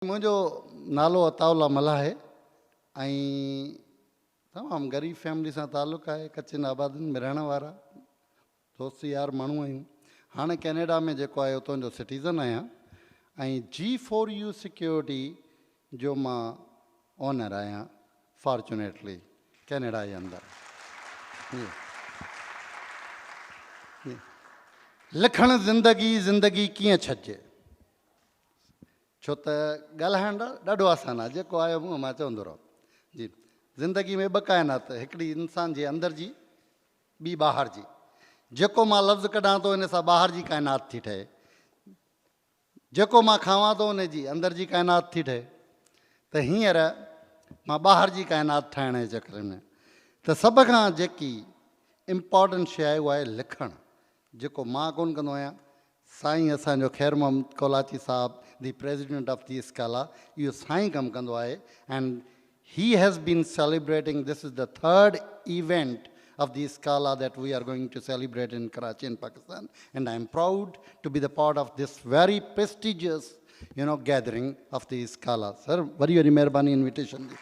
मुझो नालो अताउल्ला मल्लाह है। तमाम गरीब फैमिली से ताल्लुक़ है। कच्चन आबादिन में रहने वाला दोस्त यार मानू आयूँ। हाँ कैनेडा में जो है उतों जो सिटीज़न आया। G4U सिक्योरिटी जो मां ओनर आया फॉर्चुनेटली कैनेडा के अंदर। लिखण ज़िंदगी किएं छजे छो त ॻाल्हाइण ॾाढो आसान आहे। जेको आयो मुंहुं मां चवंदो रहो जी। ज़िंदगी में ॿ काइनात, हिकिड़ी इंसान जे अंदर जी, ॿी ॿाहिरि जी। जेको मां लफ़्ज़ कढां थो इन सां ॿाहिरि जी काइनात थी ठहे, जेको मां खावां थो उन जी अंदर जी काइनात थी ठहे। त हींअर मां ॿाहिरि जी काइनात ठाहिण जे चकर में त सभ खां जेकी इम्पॉर्टेंट शइ आहे उहा आहे लिखणु, जेको मां कोन कंदो आहियां। साईं असांजो ख़ैर मोहम्मद कोलाची साहब the president of the Scala, इहो साईं कमु कंदो आहे। And he has been celebrating, this is the third event of the Scala that we are going to celebrate in Karachi in Pakistan, and I am proud to be the part of this very prestigious gathering of the Scala. Sir, very मेहरबानी invitation दी।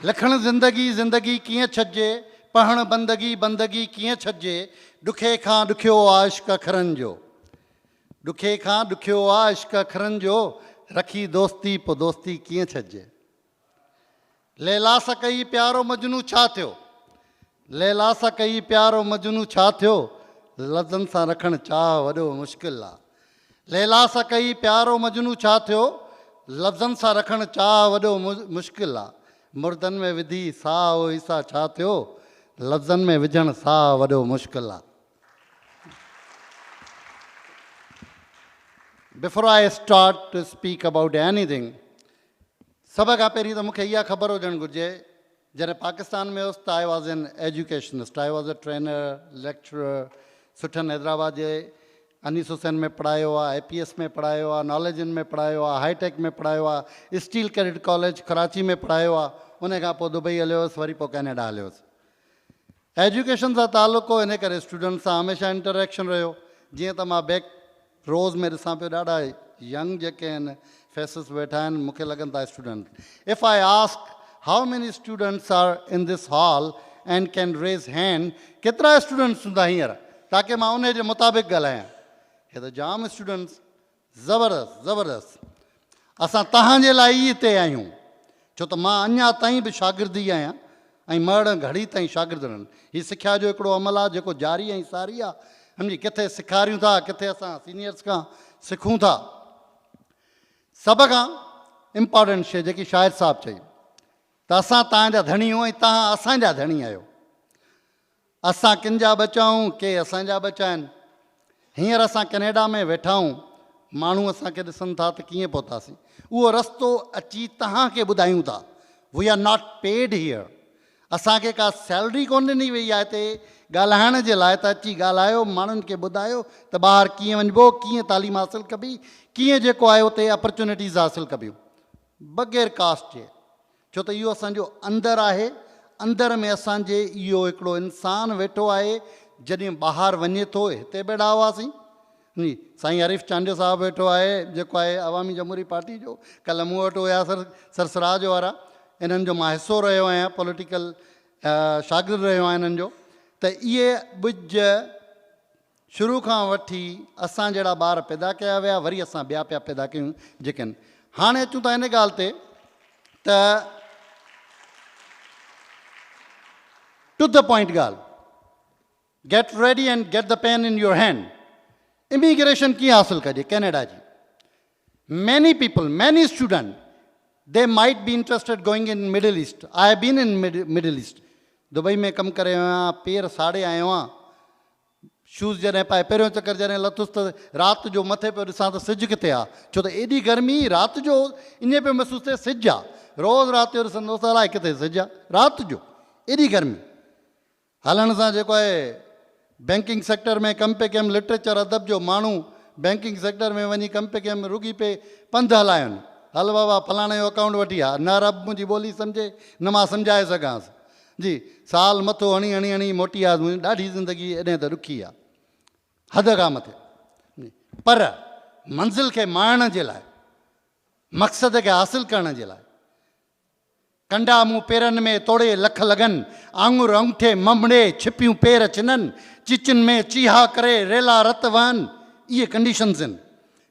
लिखण ज़िंदगी कीअं छजे, पढ़ण बंदगी कीअं छजे, ॾुखे खां ॾुखियो आशिक़ अखरनि जो, ॾुखे खां ॾुखियो आशिक़ अखरनि जो, रखी दोस्ती पोइ दोस्ती कीअं छजे। लैला सां कई प्यारो मजनू छा थियो, लैला सां कई प्यारो मजनू छा थियो, लफ़्ज़नि सां रखणु चाह वॾो मुश्किल आहे। लैला सां कई प्यारो मजनू छा थियो, लफ़्ज़नि सां रखणु चाह वॾो मुश्किल आहे। मुर्दनि में विधी साह ओ ईसा छा थियो, लफ़्ज़नि में विझणु साह वॾो मुश्किल आहे। Before I start to speak about anything, सब खां पहिरीं त मूंखे इहा ख़बर हुजणु घुरिजे, जॾहिं पाकिस्तान में हुउसि त I was an educationist, I was a trainer, lecturer. सुठनि हैदराबाद जे अनीस हुसैन में पढ़ायो आहे, IPS में पढ़ायो आहे, नॉलेजन में पढ़ायो आहे, हाईटेक में पढ़ायो आहे, स्टील कैडेट कॉलेज कराची में पढ़ायो आहे। उन खां पोइ दुबई हलियो हुउसि, वरी पोइ कैनेडा हलियो हुउसि। एजुकेशन सां ताल्लुक़ हो, इन करे स्टूडेंट सां हमेशह इंटरेक्शन रहियो। जीअं त मां बैक रोज़ में ॾिसां पियो ॾाढा यंग जेके आहिनि फेसिस वेठा आहिनि, मूंखे लॻनि था student. If I ask how many students are in this hall and can raise hand, केतिरा स्टूडेंट्स हूंदा हींअर, ताकी मां उन जे मुताबिक़ ॻाल्हायां। हे त जाम स्टूडेंट्स, ज़बरदस्त। असां तव्हांजे लाइ ई हिते आहियूं, छो त मां अञा ताईं बि शागिर्दी आहियां ऐं मरण घड़ी ताईं शागिर्द रहनि। हीअ सिख्या जो हिकिड़ो अमल आहे जेको जारी ऐं सारी आहे। सम्झी, किथे सेखारियूं था, किथे असां सीनियर्स खां सिखूं था। सभ खां इम्पॉर्टेंट शइ जेकी शाहिद साहब चई त असां तव्हांजा धणी आहियूं ऐं तव्हां असांजा धणी आहियो। असां किन जा बचा आहियूं, के असांजा बचा आहिनि। हींअर असां कैनेडा में वेठा आहियूं, माण्हू असांखे ॾिसनि था त कीअं पहुतासीं। उहो रस्तो अची तव्हांखे ॿुधायूं था। We are not paid here, असांखे का सैलरी कोन ॾिनी वई आहे हिते ॻाल्हाइण जे लाइ। त अची ॻाल्हायो, माण्हुनि खे ॿुधायो त ॿाहिरि कीअं वञिबो, कीअं तालीम हासिलु कबी, कीअं जेको आहे उते अपॉर्चुनिटीज़ हासिलु कबियूं बग़ैर कास्ट जे। छो त इहो असांजो अंदरु आहे। अंदर में असांजे इहो हिकिड़ो इंसानु वेठो आहे। जॾहिं ॿाहिरि वञे थो, हिते बेड़ा हुआसीं। साईं हरीफ़ चांडियो साहब वेठो आहे, जेको आहे अवामी जमहूरी पार्टी जो। कल्ह मूं वटि हुया सरसराज वारा, इन्हनि जो मां हिसो रहियो आहियां, पॉलिटिकल शागिर्द रहियो आहियां इन्हनि जो। त इहे ॿुज शुरू खां वठी असां जहिड़ा ॿार पैदा कया विया, वरी असां ॿिया पिया पैदा कयूं जेके आहिनि। हाणे अचूं था इन ॻाल्हि ते त टू द पॉइंट ॻाल्हि, get ready and get the pen in your hand. Immigration कीअं हासिलु कजे कैनेडा जी। Many people, many student, they might be interested going in Middle East. I have been in Middle East. Dubai में कमु करे आयो आहियां, पेर साड़े आयो आहियां। शूज़ जॾहिं पाए पहिरियों चकर जॾहिं लथुसि त राति जो मथे पियो ॾिसां त सिज किथे आहे, छो त एॾी गर्मी राति जो ईअं पियो महसूसु थिए सिज आहे। रोज़ु राति जो ॾिसंदो त अलाए किथे सिज आहे, राति जो एॾी गर्मी। हलण सां जेको आहे बैंकिंग सेक्टर में कम पे कम लिटरेचर अदब जो माण्हू बैंकिंग सेक्टर में वञी कम पे कम रुगी पे पंधु हलाइनि। हल बाबा फलाणे जो अकाउंट वठी आहे, न रब मुंहिंजी ॿोली सम्झे न मां सम्झाए सघांसि जी। साल मथो हणी हणी हणी मोटी आहे, मुंहिंजी ॾाढी ज़िंदगी एॾे त ॾुखी आहे, हद खां मथे। पर मंज़िल खे माणण जे लाइ मक़सद खे हासिल करण जे लाइ। कंडा मूं पेरनि में तोड़े लख लॻनि, आङुर अंगूठे ममड़े छिपियूं पेर चिननि, चिचिन में चीहा करे रेला रत वहनि, इहे कंडीशन्स आहिनि।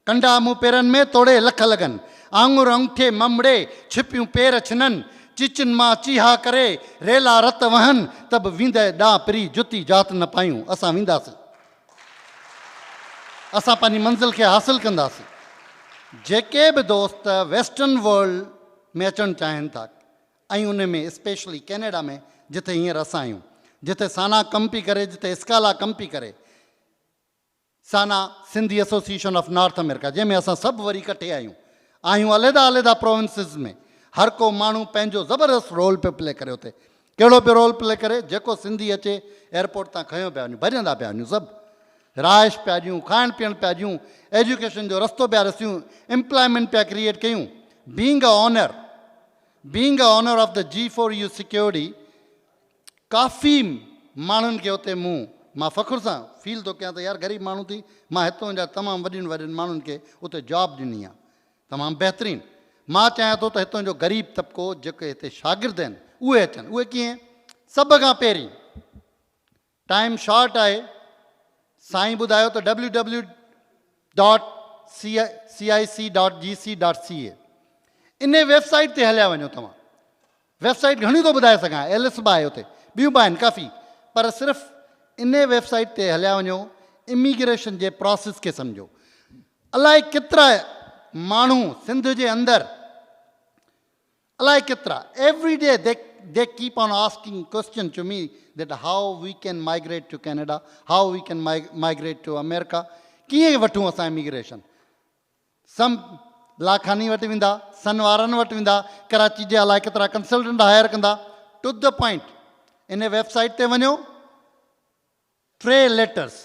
कंडा मूं पेरनि में तोड़े लख लॻनि, आङुर अंगूठे ममड़े छिपियूं पेर छिननि, चिचिन मां चीहा करे रेला रत वहनि, त बि वींदे ॾांहुं पिरी जुती जात न पायूं। असां वेंदासीं, असां पंहिंजी मंज़िल खे हासिल कंदासीं। जेके बि दोस्त वेस्टर्न वर्ल्ड में अचणु चाहिनि था, ऐं उन में स्पेशली कैनेडा में जिथे हींअर असां आहियूं, जिथे साना कमु पई करे, जिथे स्काला कमु पई करे, SANA Sindhi Association of North America, जंहिंमें असां सभु वरी इकठे आहियूं अलॻि अलॻि प्रोविंसिस में। हर को माण्हू पंहिंजो ज़बरदस्त रोल पियो प्ले करे उते। कहिड़ो पियो रोल प्ले करे? जेको सिंधी अचे एयरपोर्ट तां खयों पिया वञूं, भॼंदा पिया वञूं, सभु राइश पिया ॾियूं, खाइण पीअण पिया ॾियूं, एजुकेशन जो रस्तो पिया ॾिसूं, एम्प्लॉयमेंट पिया क्रिएट कयूं। Being a owner of the G4U security, काफ़ी माण्हुनि खे उते मां फ़ख़ुर सां फील थो कयां त यार ग़रीब माण्हू थी मां हितां जा तमामु वॾियुनि माण्हुनि खे उते जॉब ॾिनी आहे, तमामु बहितरीनु। मां चाहियां थो त हितां जो ग़रीब तबिको जेके हिते शागिर्द आहिनि उहे अचनि। उहे कीअं? सभ खां पहिरीं, टाइम शॉर्ट आहे, साईं ॿुधायो त www.cic.gc.ca इन वेबसाइट ते हलिया वञो तव्हां। वेबसाइट घणियूं थो ॿुधाए सघां, एलिस बि आहे उते, ॿियूं बि आहिनि काफ़ी, पर सिर्फ़ु इन वेबसाइट ते हलिया वञो, इमिग्रेशन जे प्रोसेस खे सम्झो। अलाए केतिरा माण्हू सिंध जे अंदरि, अलाए केतिरा, every day they keep on asking question to me that how we can migrate to Canada, how we can migrate to America. कीअं वठूं असां इमिग्रेशन? सम लाखानी वटि वेंदा, सनवारनि वटि वेंदा, कराची जे अलाए केतिरा कंसल्टेंट हायर कंदा। टू द पॉइंट, इन वेबसाइट ते वञो, 3 letters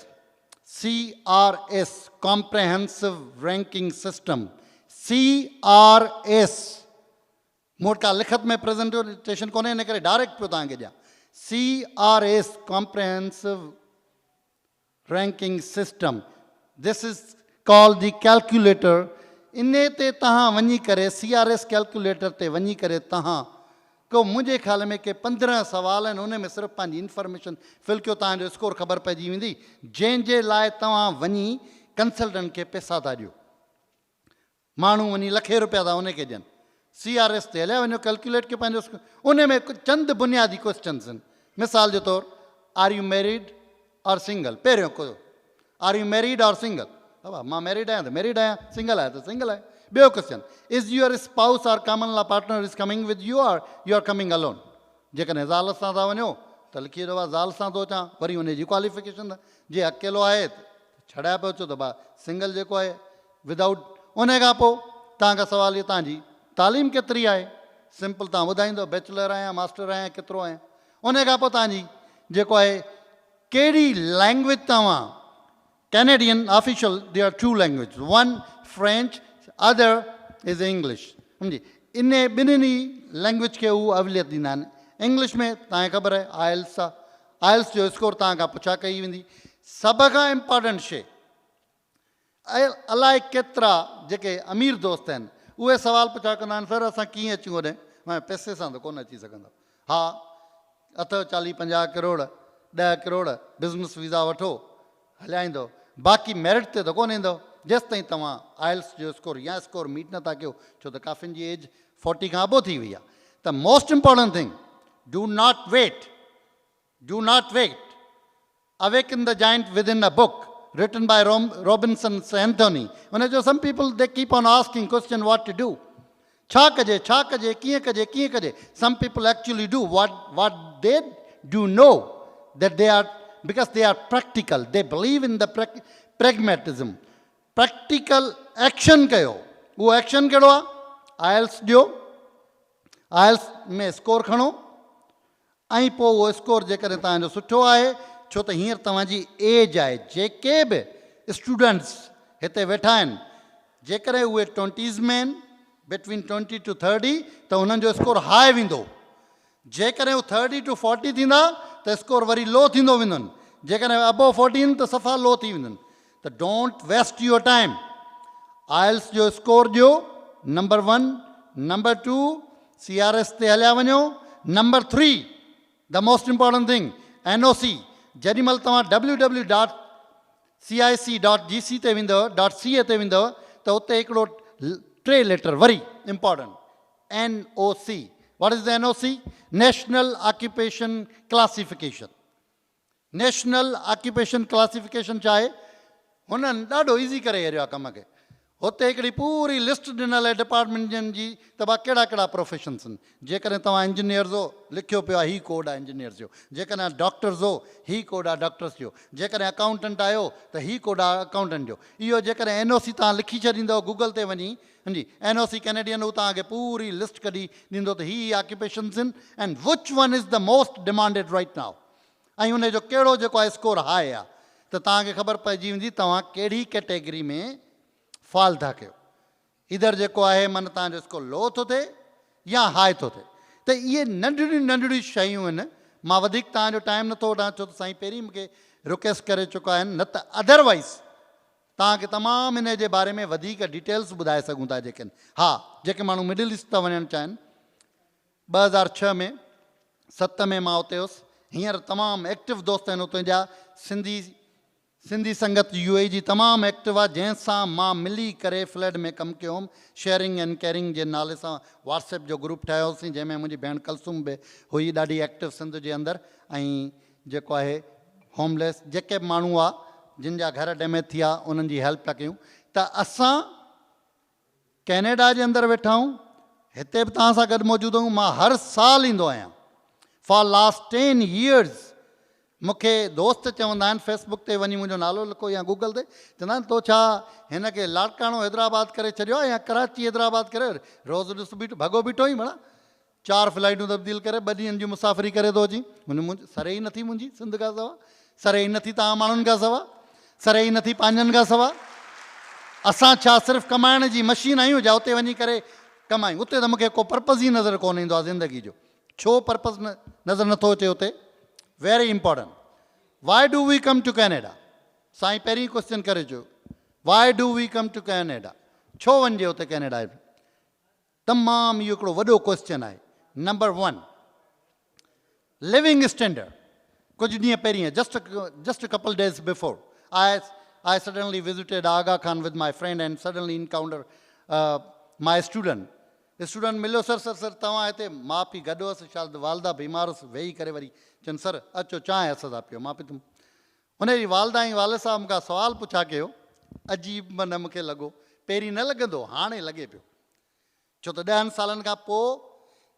CRS, comprehensive ranking system, CRS, मूं वटि का लिखत में प्रेजेंटेशन कोन्हे, इन करे डायरेक्ट पियो तव्हांखे ॾियां। CRS, comprehensive ranking system, this is called the calculator. इन ते तव्हां वञी करे CRS कैलकुलेटर ते वञी करे तव्हां को, मुंहिंजे ख़्याल में के 15 सवाल आहिनि, उन में सिर्फ़ु पंहिंजी इंफॉर्मेशन फिल कयो, तव्हांजो स्कोर ख़बर पइजी वेंदी, जंहिंजे लाइ तव्हां वञी कंसल्टेंट खे पैसा था ॾियो। माण्हू वञी लखे रुपया था उनखे ॾियनि। CRS ते हलिया वञो, कैलकुलेट कयो पंहिंजो स्कोर। उन में चंद बुनियादी क्वेश्चन्स आहिनि। मिसाल जे तौरु, आर यू मैरिड और सिंगल? पहिरियों को, आर यू मैरिड और सिंगल? हा, मां मैरिड आहियां त मैरिड आहियां, सिंगल आहियां त सिंगल आहियां। ॿियो क्वेश्चन, इज़ यूर स्पाउस और common law partner is coming with U और यू आर कमिंग अलोन? जेकॾहिं ज़ाल सां था वञो त लिखी ॾियो आहे ज़ाल सां थो अचां, वरी उनजी क्वालिफिकेशन। जे अकेलो आहे त छॾाए पियो अचो त भाउ सिंगल जेको आहे विदाउट। उन खां पोइ तव्हांखां सवाल इहो, तव्हांजी तालीम केतिरी आहे? सिंपल तव्हां ॿुधाईंदो, बैचलर आहियां, मास्टर आहियां, केतिरो आहियां। उन खां पोइ तव्हांजी जेको आहे कहिड़ी लैंग्वेज तव्हां, Canadian official, they are 2 language, one French, other is English. सम्झी, इन ॿिन्हिनि लैंग्वेज खे उहे अवलियत ॾींदा आहिनि। इंग्लिश में तव्हांखे ख़बर आहे आयल्स आहे, आयल्स जो स्कोर तव्हां खां पुछा कई वेंदी। सभ खां इम्पॉर्टेंट शइ, अलाए केतिरा जेके अमीर दोस्त आहिनि उहे सवाल पुछा कंदा आहिनि, सर असां कीअं अचूं होॾे? मां पैसे सां त कोन अची सघंदो। हा, अथव 40-50 करोड़, 10 करोड़, बिज़नेस वीज़ा वठो, हलाईंदो, बाक़ी मेरिट ते त कोन ईंदो जेसि ताईं तव्हां आयल्स जो स्कोर या स्कोर मीट नथा कयो, छो त काफ़िनि जी एज 40 खां अबो थी वई आहे। त most important thing, do not wait, awaken the giant within a book written by Robinson Anthony. उनजो some people they keep on asking question what to do. छा कजे, कीअं कजे? Some people actually do what they do know that they are, because they are practical. They believe in the pragmatism. Practical action कयो। वो action कहिड़ो आहे? IELTS ॾियो, IELTS में स्कोर खणो, ऐं पोइ उहो स्कोर जेकॾहिं तव्हांजो सुठो आहे, छो त हींअर तव्हांजी एज आहे, जेके बि स्टूडेंट्स हिते वेठा आहिनि, जेकॾहिं उहे 20s में आहिनि, बिटवीन 20 to 30, त उन्हनि जो स्कोर हाई वेंदो। जेकॾहिं हू 30 to 40 थींदा त स्कोर वरी लो थींदो वेंदुनि, जेकॾहिं अबव 14 त सफ़ा लो थी वेंदुनि। त don't waste your time. IELTS जो स्कोर ॾियो, नंबर 1, नंबर 2 CRS ते हलिया वञो, number 3 the most important thing NOC। जेॾी महिल तव्हां www.cic.gc ते वेंदव .ca ते वेंदव त उते हिकिड़ो 3 लेटर वरी important NOC। What is the NOC? National Occupation Classification। National occupation classification छा आहे? हुननि ॾाढो ईज़ी करे छॾियो आहे कम खे। हुते हिकिड़ी पूरी लिस्ट ॾिनल आहे डिपार्टमेंटनि जी त भाउ कहिड़ा कहिड़ा प्रोफेशन्स आहिनि। जेकॾहिं तव्हां इंजीनियर्स हो लिखियो पियो आहे हीउ कोड आहे इंजीनियर्स जो, जेकॾहिं डॉक्टर्स हो हीउ कोड आहे डॉक्टर्स जो, जेकॾहिं अकाउंटेंट आहियो त हीउ कोड आहे अकाउंटेंट जो। इहो जेकॾहिं NOC तव्हां लिखी छॾींदव गूगल ते वञी, जी NOC कैनेडियन, हू तव्हांखे पूरी लिस्ट कढी ॾींदो त हीअ ऑक्यूपेशन्स आहिनि and which one is the most demanded right now. ऐं उनजो कहिड़ो जेको आहे स्कोर हाई आहे त तव्हांखे ख़बर पइजी वेंदी तव्हां कहिड़ी कैटेगरी में फॉल था कयो। इधर जेको आहे मन तव्हांजो स्कोर लो थो थिए या हाई थो थिए। त इहे नंढड़ियूं नंढड़ियूं शयूं आहिनि। मां वधीक तव्हांजो टाइम नथो वठां छो त साईं पहिरीं मूंखे रिक्वेस्ट करे चुका आहिनि, न त अदरवाइज़ तव्हांखे तमामु इन जे बारे में वधीक डिटेल्स ॿुधाए सघूं था जेके आहिनि। हा, जेके माण्हू मिडिल ईस्ट था वञणु चाहिनि, 2006 में 7 में मां उते हुउसि। हींअर तमामु एक्टिव दोस्त आहिनि उते जा। सिंधी संगत UAE जी तमामु एक्टिव आहे, जंहिंसां मां मिली करे फ्लड में कमु कयो हुउमि। शेयरिंग एंड केयरिंग जे नाले सां WhatsApp जो ग्रुप ठाहियोसीं, जंहिंमें मुंहिंजी भेण कलसूम बि हुई ॾाढी एक्टिव सिंध जे अंदरि। ऐं जेको आहे होमलेस जेके बि माण्हू आहे जिन जा घर डैमेज थी विया उन्हनि जी हेल्प था कयूं। त असां कैनेडा जे अंदरि वेठा आहियूं, हिते बि तव्हां सां गॾु मौजूदु आहियूं। मां हर साल ईंदो आहियां फॉर लास्ट 10 years। मूंखे दोस्त चवंदा आहिनि फेसबुक ते वञी मुंहिंजो नालो लिखो या गूगल ते, चवंदा आहिनि तो छा हिन खे लाड़काणो हैदराबाद करे छॾियो आहे या कराची हैदराबाद करे? रोज़ु ॾिस बीठो भॻो बीठो ई भला 4 फ्लाइटूं तब्दील करे 2 ॾींहंनि जी मुसाफ़िरी करे थो अची। सरे ई नथी मुंहिंजी सिंध खां सवा, सरे ई नथी तव्हां माण्हुनि खां सवा, सरे ई नथी पंहिंजनि खां सवा। असां छा सिर्फ़ु कमाइण जी मशीन आहियूं जा उते वञी करे कमायूं? उते त मूंखे को पर्पज़ ई नज़र कोन ईंदो आहे ज़िंदगी जो। छो पर्पज़ नज़र नथो अचे उते? Very important. Why do we come to Canada? साईं पहिरीं क्वेश्चन करे चयो, why do we come to Canada? छो वञिजे उते कैनेडा? तमामु इहो हिकिड़ो वॾो क्वेश्चन आहे। Number 1, living standard. कुझु ॾींहं पहिरीं, just a couple days before, I suddenly visited Aga Khan with my friend and suddenly encountered my student मिलियो। सर तव्हां हिते? मां पीउ गॾु हुअसि, शायदि वालदा बीमार हुअसि, वेही करे वरी चवनि सर अचो चांहि हसंदा पियो। मां पीतुमि। हुनजी वालदा ऐं वाले साहब मूंखां सुवाल पुछा कयो, अजीब मन मूंखे लॻो। पहिरीं न लॻंदो, हाणे लॻे पियो। छो त 10 सालनि खां पोइ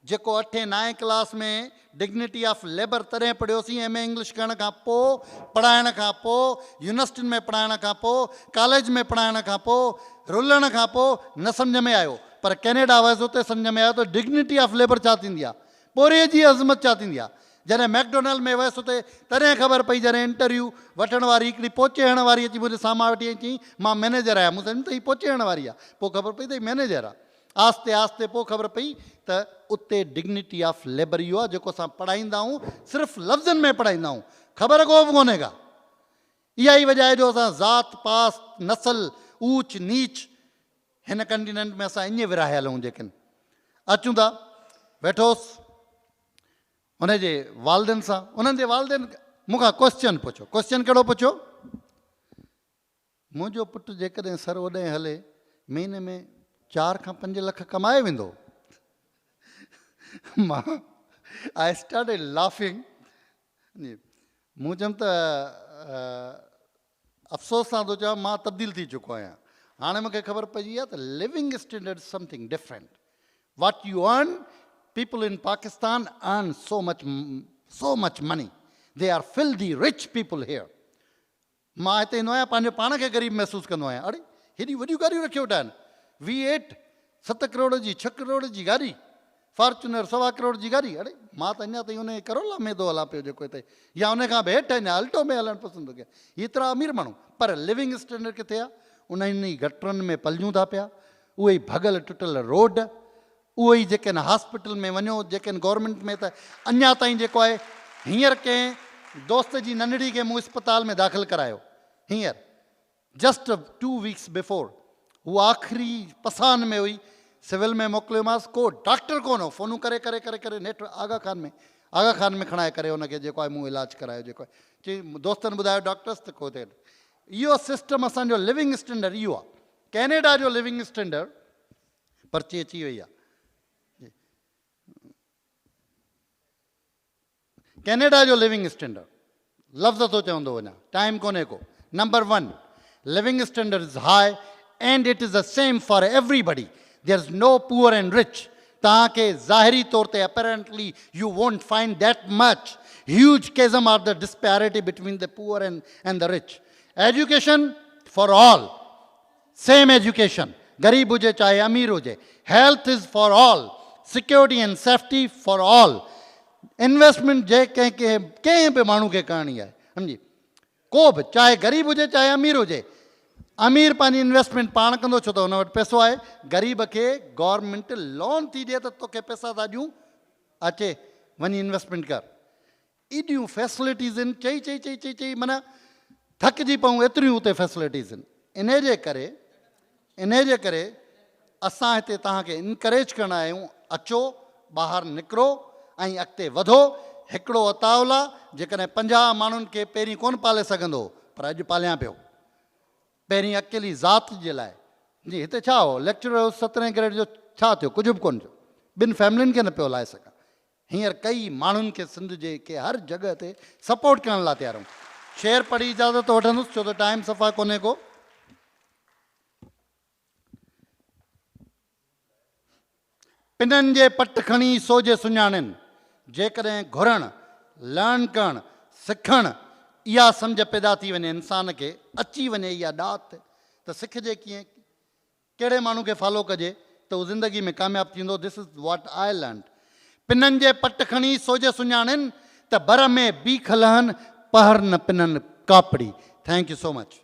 जेको 8, 9 क्लास में डिग्निटी ऑफ लेबर तॾहिं पढ़ियोसीं, MA इंग्लिश करण खां पोइ, पढ़ाइण खां पोइ, यूनिवर्सिटियुनि में पढ़ाइण खां पोइ, कॉलेज में पढ़ाइण खां पोइ, रुलण खां पोइ न सम्झ में आयो। पर कैनेडा वयसि, उते सम्झ में आयो त डिग्निटी ऑफ लेबर छा थींदी आहे, पोरे जी अज़मत छा थींदी आहे। जॾहिं मैकडोनल्ड में वियसि उते तॾहिं ख़बर पई, जॾहिं इंटरव्यू वठण वारी हिकिड़ी पोचे हणण वारी अची मुंहिंजे साम्हूं वेठी चई मां मैनेजर आहियां। मूं सम्झो त हीअ पोचे हणण वारी आहे। पोइ ख़बर पई त हीअ मैनेजर आहे। आस्ते आस्ते पोइ ख़बर पई त उते डिग्निटी ऑफ लेबर इहो आहे जेको असां पढ़ाईंदा आहियूं, सिर्फ़ु लफ़्ज़नि में पढ़ाईंदा आहियूं, ख़बर को बि कोन्हे का। इहा ई वजह आहे जो असां ज़ात पात नसल ऊच नीच हिन कंटिनेंट में असां ईअं विरहायल आहियूं। जेके अचूं था वेठोसि हुनजे वालदनि सां, उन्हनि जे वालदनि मूंखां क्वेश्चन पुछो। क्वेश्चन कहिड़ो पुछो? मुंहिंजो पुटु जेकॾहिं सर होॾे हले महीने में 4 खां 5 लख कमाए वेंदो? मां आई स्टार्टेड लाफिंग। मूं चयुमि त अफ़सोस सां थो चवां मां तब्दील थी चुको आहियां। हाणे मूंखे ख़बर पइजी आहे त living standard something different. What U earn, people in Pakistan earn so much money. They are filthy rich people here. मां हिते ईंदो आहियां पंहिंजे पाण खे ग़रीब महसूसु कंदो आहियां। अड़े हेॾी वॾियूं गाॾियूं रखी वेठा आहिनि, V8 7 करोड़ जी 6 करोड़ जी गाॾी, फॉर्चूनर 1.25 करोड़ जी गाॾी। अड़े मां त अञा ताईं उन करोला में थो हलां पियो जेको हिते, या उन खां बि हेठि अञा अल्टो में हलणु पसंदि थो कयां। एतिरा अमीर माण्हू, पर लिविंग स्टैंडर्ड किथे आहे? उन्हनि गटरनि में पलियूं था पिया, उहे भॻल टुटल रोड, उहे ई जेके हॉस्पिटल में वञो, जेके गवर्नमेंट में त अञा ताईं जेको आहे। हींअर कंहिं दोस्त जी नंढड़ी खे मूं अस्पताल में दाख़िल करायो, हींअर जस्ट 2 weeks बिफोर, हू आख़िरी पसान में हुई। सिविल में मोकिलियोमांसि, को डॉक्टर कोन हो, फ़ोनूं करे करे करे करे नेठ आगा खान में खणाए करे हुनखे जेको आहे मूं इलाजु करायो, जेको आहे चई दोस्तनि ॿुधायो डॉक्टर्स त को थिए। इहो सिस्टम असांजो लिविंग स्टैंडर्ड इहो आहे। कैनेडा जो लिविंग स्टैंडर्ड पर्ची अची वई आहे। कैनेडा जो लिविंग स्टैंडर्ड लफ़्ज़ थो चवंदो वञा, टाइम कोन्हे को। Number 1, living standard is high and it is the same for everybody, there is no poor and rich. तव्हांखे ज़ाहिरी तौर ते apparently you won't find that much huge chasm or the disparity between the poor and the rich. Education for all, same education, गरीब हुजे चाहे अमीर हुजे। Health is for all, security and safety for all. Investment जे कंहिं बि माण्हू खे करणी आहे, सम्झी, को बि चाहे ग़रीब हुजे चाहे अमीर हुजे। अमीर पंहिंजी इन्वेस्टमेंट पाण कंदो छो त हुन वटि पैसो आहे। ग़रीब खे गवर्नमेंट लोन थी ॾिए त तोखे पैसा था ॾियूं, अचे वञी इन्वेस्टमेंट कर। एॾियूं फैसिलिटीज़ आहिनि, चई चई चई चई चई माना थकिजी पऊं, एतिरियूं हुते फैसिलिटीज़ आहिनि। इन जे करे असां हिते तव्हांखे इनकरेज कंदा आहियूं, अचो ॿाहिरि निकिरो ऐं अॻिते वधो। हिकिड़ो अताउल्ला जेकॾहिं 50 माण्हुनि खे पहिरीं कोन पाले सघंदो, पर अॼु पालियां पियो, पहिरीं अकेली ज़ात जे लाइ। जी हिते छा हो, लेक्चरर 17 ग्रेड जो छा थियो, कुझु बि कोन थियो, 2 फैमिलियुनि खे न पियो लाए सघां। हींअर कई माण्हुनि खे सिंध जे के हर जॻह ते सपोर्ट करण लाइ तयार आहियूं। शेर पढ़ी इजाज़त वठंदुसि छो त टाइम सफ़ा कोन्हे को। पिननि जे पट खणी सोझे सुञाणनि, जेकॾहिं घुरण, लर्न करणु, सिखणु, इहा सम्झ पैदा थी वञे, इंसान खे अची वञे इहा ॾात, त सिखजे कीअं, कहिड़े माण्हू खे फॉलो कजे त उहो ज़िंदगी में कामयाबु थींदो। This is what I learn. पिननि जे पट खणी सोझे सुञाणनि, त बर में बीख लहनि, पहर न पिननि कापड़ी। Thank you so much.